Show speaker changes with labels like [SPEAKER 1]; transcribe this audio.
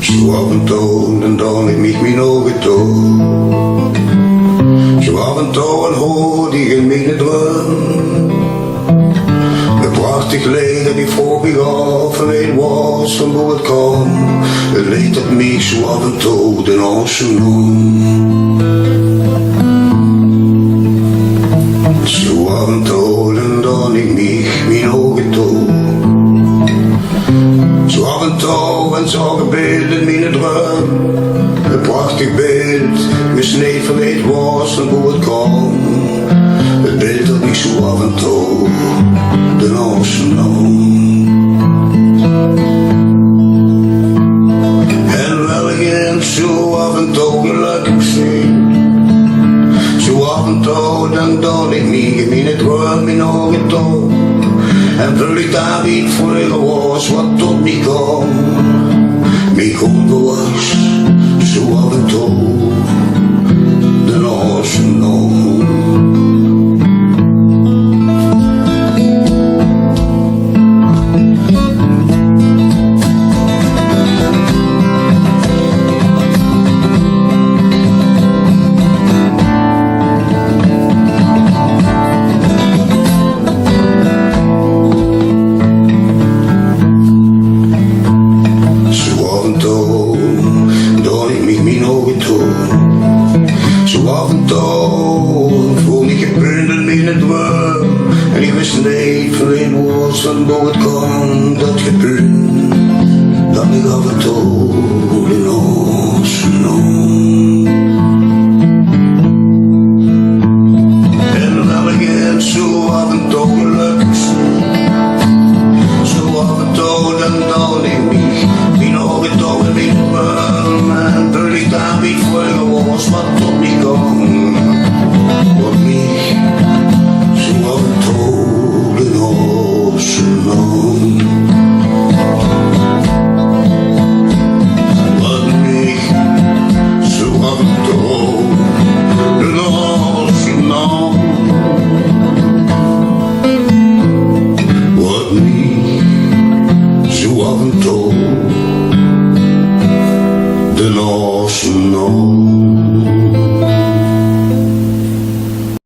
[SPEAKER 1] Zo af en toe, en dan ik mich ogen toe. Zo af en toe en hoorde ik in mijn droom. Een prachtig lied dat ik voor me gaf en weet was van hoe het kwam. Het lied dat mij zo af en toe de oceaan noem. Zo af en toe en dan ik mich mijn ogen toe. Zo af en toe en zag een beeld in mijn droom. Een prachtig beeld, misneed van weet was en hoe het kwam. Het beeld dat ik zo af en toe de oceaan noem. En wel ik zo af en toe gelukkig zien. Zo af en toe dan ik mij in mijn droom mijn ogen toe. En vul ik daar niet voor was wat tot mij kwam. Mij onbewust, zo af en toe de oceaan noem. Zo af en toe voel ik gebundeld in het droom. En ik wist niet van een woord van hoe het kwam. Dat gebeurt, dat ik af en toe